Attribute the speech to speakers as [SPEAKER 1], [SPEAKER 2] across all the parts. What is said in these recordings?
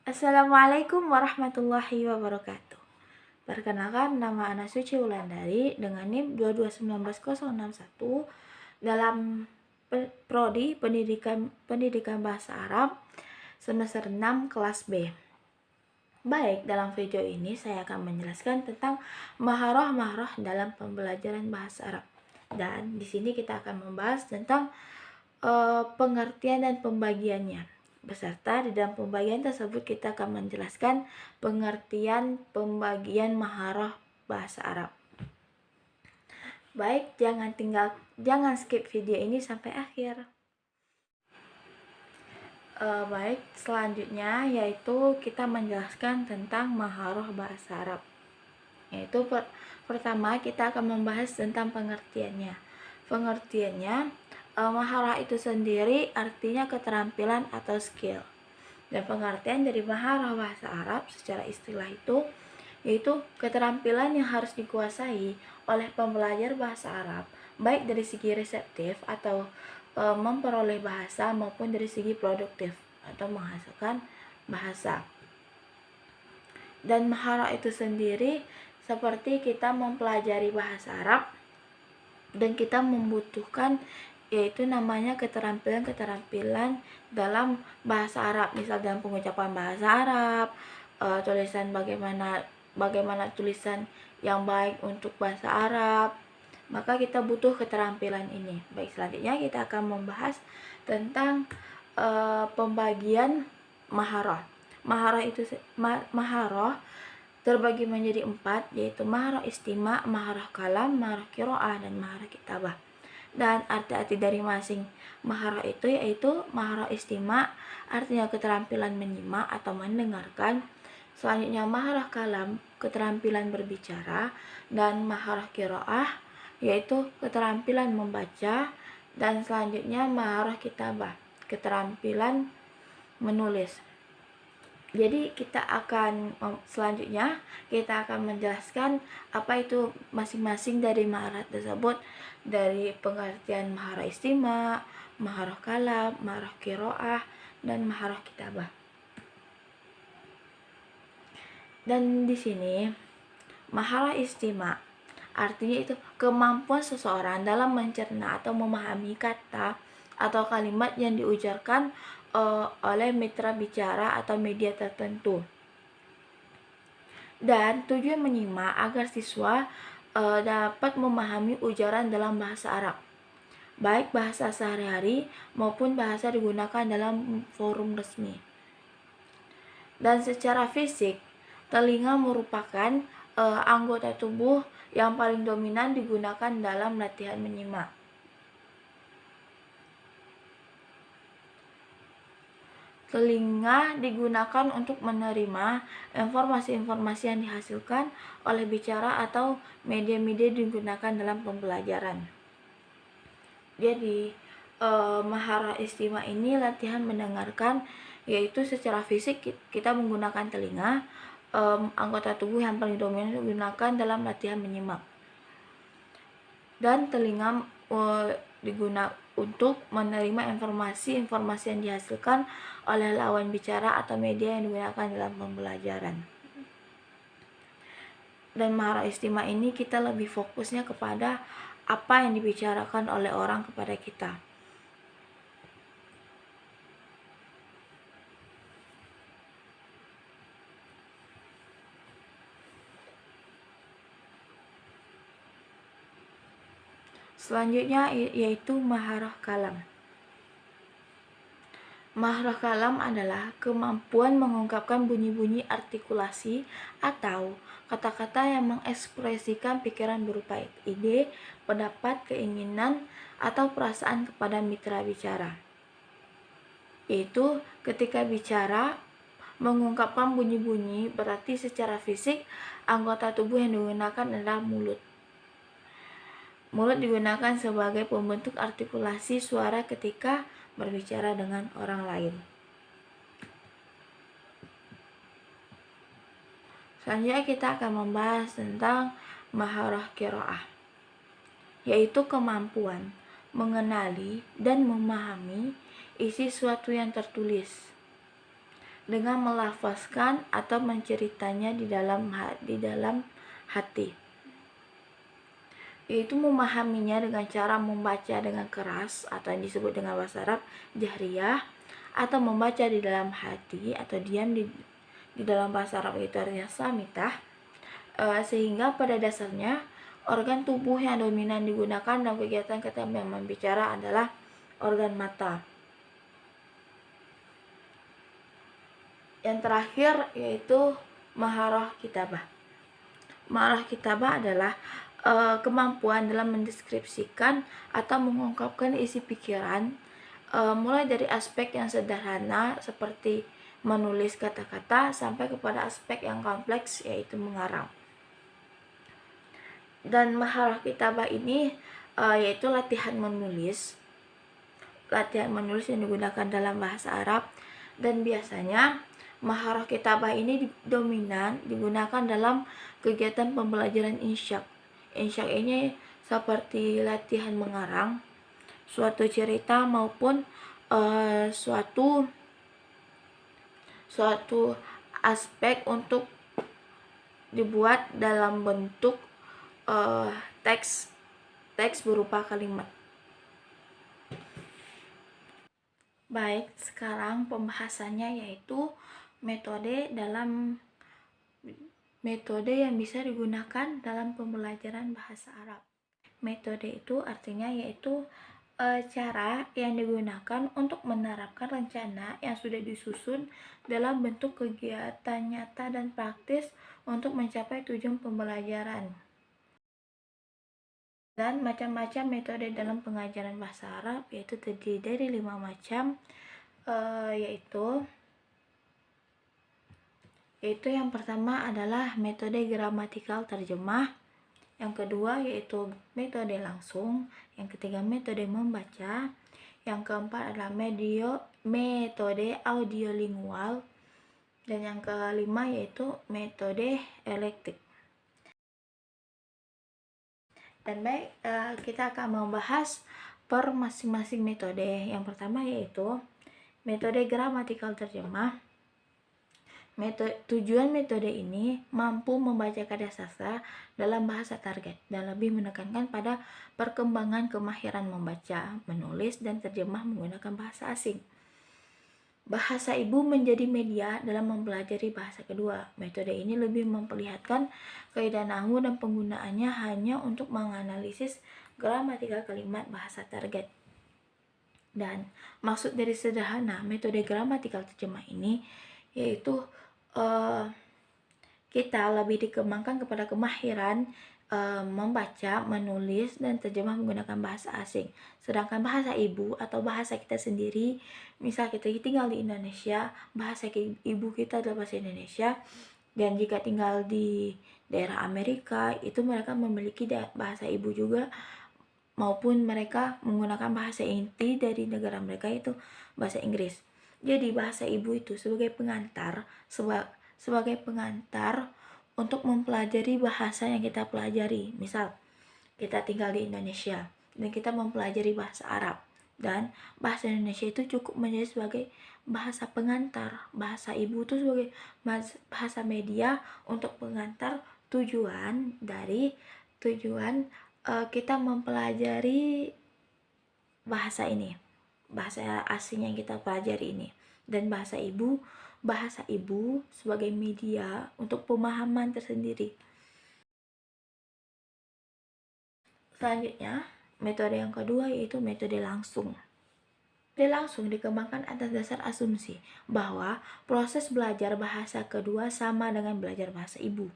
[SPEAKER 1] Assalamualaikum warahmatullahi wabarakatuh. Perkenalkan, nama Ana Suci Wulandari dengan NIM 2219061 dalam Prodi Pendidikan Bahasa Arab semester 6 kelas B. Baik, dalam video ini saya akan menjelaskan tentang maharoh-maharoh dalam pembelajaran bahasa Arab. Dan di sini kita akan membahas tentang pengertian dan pembagiannya. Beserta di dalam pembagian tersebut kita akan menjelaskan pengertian pembagian maharoh bahasa Arab. Baik, jangan skip video ini sampai akhir. Baik, selanjutnya yaitu kita menjelaskan tentang maharoh bahasa Arab. Yaitu pertama kita akan membahas tentang pengertiannya. Maharah itu sendiri artinya keterampilan atau skill. Dan pengertian dari maharah bahasa Arab secara istilah itu yaitu keterampilan yang harus dikuasai oleh pembelajar bahasa Arab, baik dari segi reseptif atau memperoleh bahasa maupun dari segi produktif atau menghasilkan bahasa. Dan maharah itu sendiri seperti kita mempelajari bahasa Arab dan kita membutuhkan yaitu namanya keterampilan dalam bahasa Arab, misal dalam pengucapan bahasa Arab, tulisan bagaimana tulisan yang baik untuk bahasa Arab, maka kita butuh keterampilan ini. Baik, selanjutnya kita akan membahas tentang pembagian maharoh. Maharoh terbagi menjadi 4, yaitu maharoh istima, maharoh kalam, maharoh qiraah, dan maharoh kitabah. Dan arti-arti dari masing maharoh itu yaitu maharoh istima artinya keterampilan menyimak atau mendengarkan. Selanjutnya maharoh kalam keterampilan berbicara, dan maharoh qiraah yaitu keterampilan membaca, dan selanjutnya maharoh kitabah keterampilan menulis. Jadi selanjutnya kita akan menjelaskan apa itu masing-masing dari maharoh tersebut, dari pengertian maharoh istima, maharoh kalam, maharoh qiraah, dan maharoh kitabah. Dan di sini maharoh istima artinya itu kemampuan seseorang dalam mencerna atau memahami kata atau kalimat yang diujarkan oleh mitra bicara atau media tertentu. Dan tujuan menyimak agar siswa dapat memahami ujaran dalam bahasa Arab, baik bahasa sehari-hari maupun bahasa digunakan dalam forum resmi. Dan secara fisik, telinga merupakan anggota tubuh yang paling dominan digunakan dalam latihan menyimak. Telinga digunakan untuk menerima informasi-informasi yang dihasilkan oleh bicara atau media-media digunakan dalam pembelajaran. Jadi, maharoh istima ini latihan mendengarkan, yaitu secara fisik kita menggunakan telinga, anggota tubuh yang paling dominan digunakan dalam latihan menyimak. Dan telinga digunakan untuk menerima informasi yang dihasilkan oleh lawan bicara atau media yang digunakan dalam pembelajaran. Dan maharoh istima ini kita lebih fokusnya kepada apa yang dibicarakan oleh orang kepada kita. Selanjutnya yaitu maharoh kalam. Maharoh kalam adalah kemampuan mengungkapkan bunyi-bunyi artikulasi atau kata-kata yang mengekspresikan pikiran berupa ide, pendapat, keinginan, atau perasaan kepada mitra bicara. Yaitu ketika bicara mengungkapkan bunyi-bunyi, berarti secara fisik anggota tubuh yang digunakan adalah mulut. Mulut digunakan sebagai pembentuk artikulasi suara ketika berbicara dengan orang lain. Selanjutnya kita akan membahas tentang maharoh qiraah, yaitu kemampuan mengenali dan memahami isi suatu yang tertulis. dengan melafazkan atau menceritanya di dalam hati, yaitu memahaminya dengan cara membaca dengan keras atau yang disebut dengan bahasa Arab jahriyah, atau membaca di dalam hati atau diam di dalam bahasa Arab itu artinya samitah. Sehingga pada dasarnya organ tubuh yang dominan digunakan dalam kegiatan ketika memang bicara adalah organ mata. Yang terakhir yaitu maharah kitabah. Maharah kitabah adalah kemampuan dalam mendeskripsikan atau mengungkapkan isi pikiran, mulai dari aspek yang sederhana seperti menulis kata-kata sampai kepada aspek yang kompleks yaitu mengarang. Dan maharah kitabah ini yaitu latihan menulis yang digunakan dalam bahasa Arab, dan biasanya maharah kitabah ini dominan digunakan dalam kegiatan pembelajaran insyak. Insyak ini seperti latihan mengarang suatu cerita maupun suatu aspek untuk dibuat dalam bentuk teks berupa kalimat. Baik, sekarang pembahasannya yaitu metode yang bisa digunakan dalam pembelajaran bahasa Arab. Metode itu artinya yaitu cara yang digunakan untuk menerapkan rencana yang sudah disusun dalam bentuk kegiatan nyata dan praktis untuk mencapai tujuan pembelajaran. Dan macam-macam metode dalam pengajaran bahasa Arab yaitu terdiri dari 5 macam, yaitu yang pertama adalah metode gramatikal terjemah, yang kedua yaitu metode langsung, yang ketiga metode membaca, yang keempat adalah metode audiolingual, dan yang kelima yaitu metode elektik. Dan baik, kita akan membahas per masing-masing metode. Yang pertama yaitu metode gramatikal terjemah. Tujuan metode ini mampu membaca karya sastra dalam bahasa target dan lebih menekankan pada perkembangan kemahiran membaca, menulis, dan terjemah menggunakan bahasa asing. Bahasa ibu menjadi media dalam mempelajari bahasa kedua. Metode ini lebih memperlihatkan kaidah nahwu dan penggunaannya hanya untuk menganalisis gramatikal kalimat bahasa target. Dan maksud dari sederhana metode gramatikal terjemah ini yaitu kita lebih dikembangkan kepada kemahiran membaca, menulis, dan terjemah menggunakan bahasa asing. Sedangkan bahasa ibu atau bahasa kita sendiri, misal kita tinggal di Indonesia, bahasa ibu kita adalah bahasa Indonesia, dan jika tinggal di daerah Amerika, itu mereka memiliki bahasa ibu juga, maupun mereka menggunakan bahasa inti dari negara mereka itu bahasa Inggris. Jadi bahasa ibu itu sebagai pengantar untuk mempelajari bahasa yang kita pelajari. Misal, kita tinggal di Indonesia dan kita mempelajari bahasa Arab, dan bahasa Indonesia itu cukup menjadi sebagai bahasa pengantar. Bahasa ibu itu sebagai bahasa media untuk pengantar tujuan kita mempelajari bahasa ini, bahasa asing yang kita pelajari ini. Dan bahasa ibu sebagai media untuk pemahaman tersendiri. Selanjutnya, metode yang kedua yaitu metode langsung. Metode langsung dikembangkan atas dasar asumsi bahwa proses belajar bahasa kedua sama dengan belajar bahasa ibu.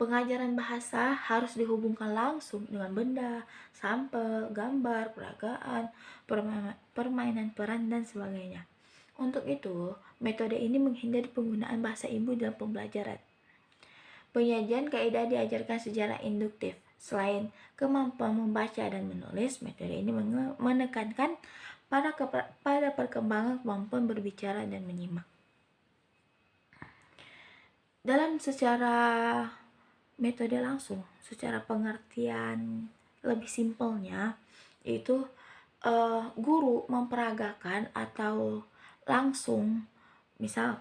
[SPEAKER 1] Pengajaran bahasa harus dihubungkan langsung dengan benda, sampel, gambar, peragaan, permainan peran, dan sebagainya. Untuk itu, metode ini menghindari penggunaan bahasa ibu dalam pembelajaran. Penyajian kaidah diajarkan secara induktif. Selain kemampuan membaca dan menulis, metode ini menekankan pada perkembangan kemampuan berbicara dan menyimak. Dalam secara metode langsung, secara pengertian lebih simpelnya, yaitu guru memperagakan atau langsung Misal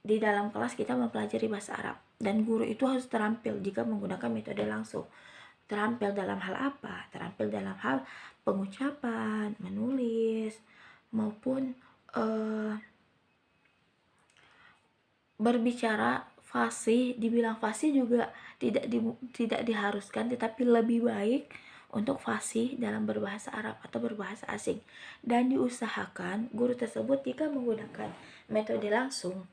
[SPEAKER 1] di dalam kelas kita mempelajari bahasa Arab dan guru itu harus terampil jika menggunakan metode langsung. Terampil dalam hal apa? Terampil dalam hal pengucapan, menulis, maupun berbicara fasih. Dibilang fasih juga tidak diharuskan, tetapi lebih baik untuk fasih dalam berbahasa Arab atau berbahasa asing. Dan diusahakan guru tersebut jika menggunakan metode langsung,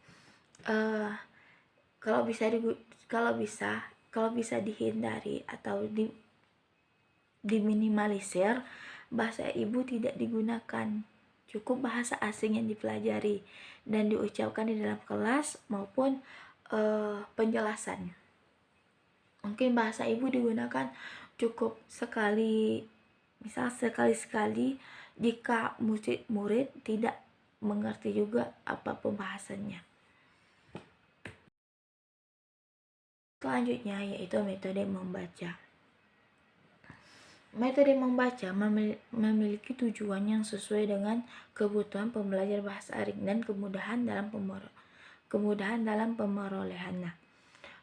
[SPEAKER 1] kalau bisa dihindari atau diminimalisir, bahasa ibu tidak digunakan. Cukup bahasa asing yang dipelajari dan diucapkan di dalam kelas maupun penjelasan. Mungkin bahasa ibu digunakan cukup sekali, misal sekali-sekali jika murid tidak mengerti juga apa pembahasannya. Selanjutnya yaitu metode membaca. Metode membaca memiliki tujuan yang sesuai dengan kebutuhan pembelajar bahasa asing dan kemudahan dalam pemerolehannya.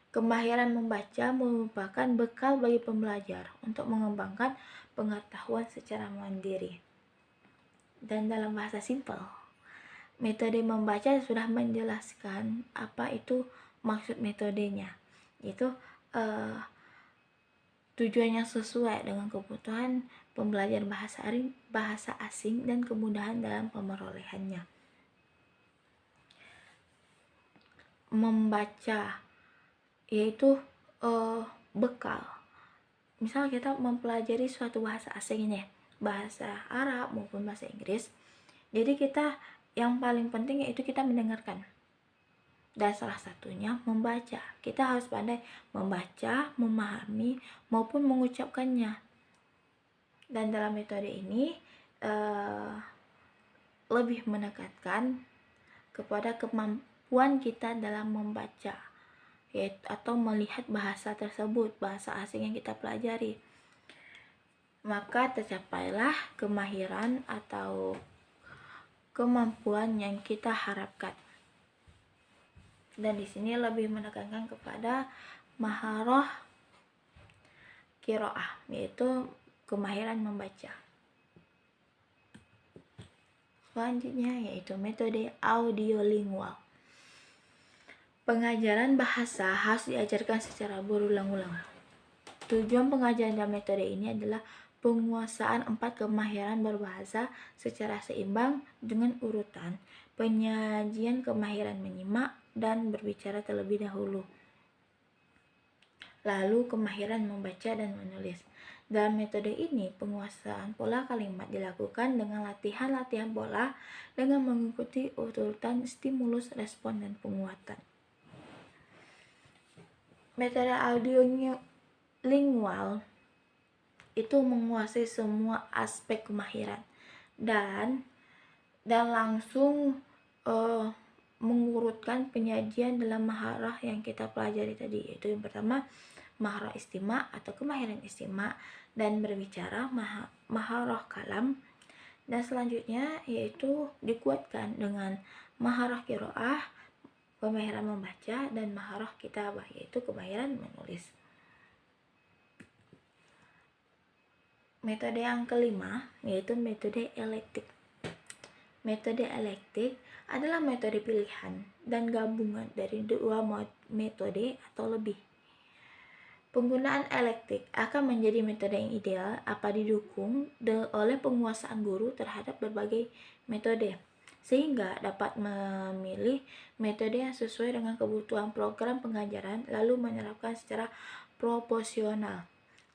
[SPEAKER 1] Kemahiran membaca merupakan bekal bagi pembelajar untuk mengembangkan pengetahuan secara mandiri. Dan dalam bahasa simpel, metode membaca sudah menjelaskan apa itu maksud metodenya, yaitu tujuannya sesuai dengan kebutuhan pembelajar bahasa asing dan kemudahan dalam pemerolehannya. Membaca yaitu bekal. Misal kita mempelajari suatu bahasa asing ini, bahasa Arab maupun bahasa Inggris. Jadi kita yang paling penting yaitu kita mendengarkan. Dan salah satunya membaca. Kita harus pandai membaca, memahami, maupun mengucapkannya. Dan dalam metode ini lebih menekankan kepada kemampuan kita dalam membaca atau melihat bahasa tersebut, bahasa asing yang kita pelajari. Maka tercapailah kemahiran atau kemampuan yang kita harapkan. Dan di sini lebih menekankan kepada maharah qiraah, yaitu kemahiran membaca. Selanjutnya yaitu metode audiolingual. Pengajaran bahasa harus diajarkan secara berulang-ulang. Tujuan pengajaran dalam metode ini adalah penguasaan 4 kemahiran berbahasa secara seimbang dengan urutan penyajian kemahiran menyimak dan berbicara terlebih dahulu, lalu kemahiran membaca dan menulis. Dalam metode ini, penguasaan pola kalimat dilakukan dengan latihan-latihan pola dengan mengikuti urutan stimulus, respon, dan penguatan. Metode audiolingual itu menguasai semua aspek kemahiran dan langsung mengurutkan penyajian dalam maharah yang kita pelajari tadi, yaitu yang pertama maharah istima atau kemahiran istima dan berbicara, maharah kalam, dan selanjutnya yaitu dikuatkan dengan maharah qiraah, kemahiran membaca, dan maharah kitabah, yaitu kemahiran menulis. Metode yang kelima yaitu metode elektik. Metode elektik adalah metode pilihan dan gabungan dari dua metode atau lebih. Penggunaan elektik akan menjadi metode yang ideal apabila didukung oleh penguasaan guru terhadap berbagai metode, sehingga dapat memilih metode yang sesuai dengan kebutuhan program pengajaran lalu menerapkan secara proporsional.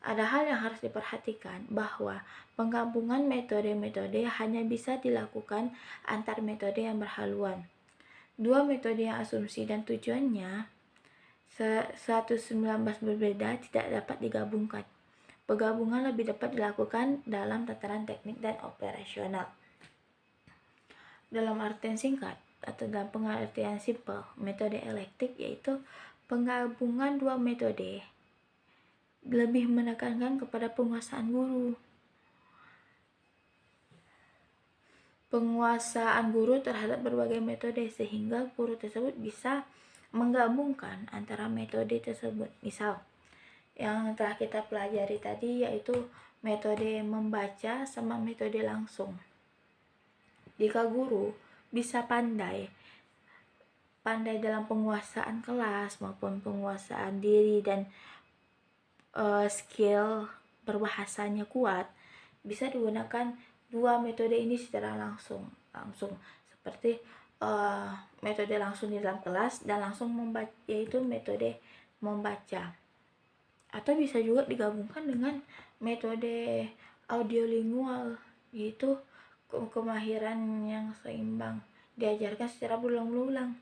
[SPEAKER 1] Ada hal yang harus diperhatikan bahwa penggabungan metode-metode hanya bisa dilakukan antar metode yang berhaluan. Dua metode yang asumsi dan tujuannya 119 berbeda tidak dapat digabungkan. Penggabungan lebih dapat dilakukan dalam tataran teknik dan operasional. Dalam artian singkat atau dalam pengertian simpel, metode elektik yaitu penggabungan dua metode lebih menekankan kepada penguasaan guru. penguasaan guru terhadap berbagai metode sehingga guru tersebut bisa menggabungkan antara metode tersebut. Misal yang telah kita pelajari tadi yaitu metode membaca sama metode langsung. Jika guru bisa pandai dalam penguasaan kelas maupun penguasaan diri dan skill berbahasanya kuat, bisa digunakan dua metode ini secara langsung seperti metode langsung di dalam kelas dan langsung membaca, yaitu metode membaca. Atau bisa juga digabungkan dengan metode audiolingual, yaitu kemahiran yang seimbang diajarkan secara berulang-ulang.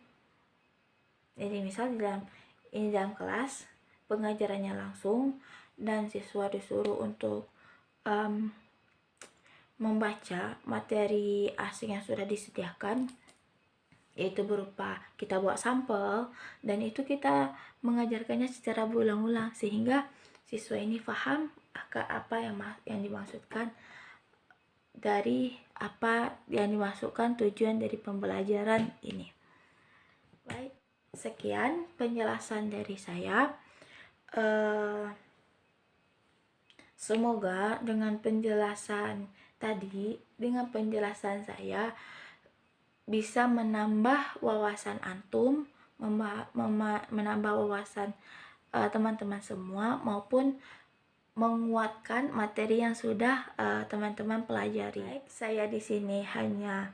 [SPEAKER 1] Jadi misal di dalam kelas pengajarannya langsung dan siswa disuruh untuk membaca materi asing yang sudah disediakan, yaitu berupa kita buat sampel dan itu kita mengajarkannya secara berulang-ulang sehingga siswa ini paham apa yang dimaksudkan dari apa yang dimasukkan tujuan dari pembelajaran ini. Baik, sekian penjelasan dari saya. Semoga dengan penjelasan saya bisa menambah wawasan antum, menambah wawasan teman-teman semua, maupun menguatkan materi yang sudah teman-teman pelajari. Baik, saya di sini hanya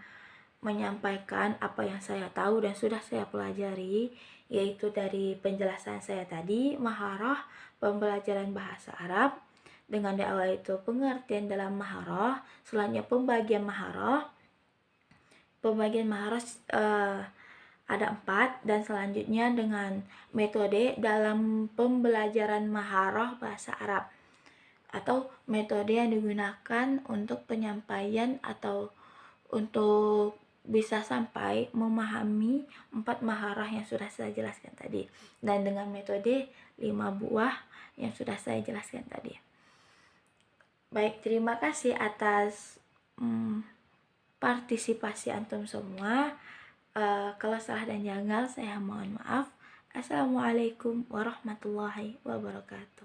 [SPEAKER 1] menyampaikan apa yang saya tahu dan sudah saya pelajari, yaitu dari penjelasan saya tadi, maharah pembelajaran bahasa Arab. Dengan di awal itu pengertian dalam maharah, selanjutnya pembagian maharah. Pembagian maharah ada 4, dan selanjutnya dengan metode dalam pembelajaran maharah bahasa Arab atau metode yang digunakan untuk penyampaian atau untuk bisa sampai memahami 4 maharah yang sudah saya jelaskan tadi, dan dengan metode 5 buah yang sudah saya jelaskan tadi. Baik, terima kasih atas partisipasi antum semua. Kalau salah dan janggal saya mohon maaf. Assalamualaikum warahmatullahi wabarakatuh.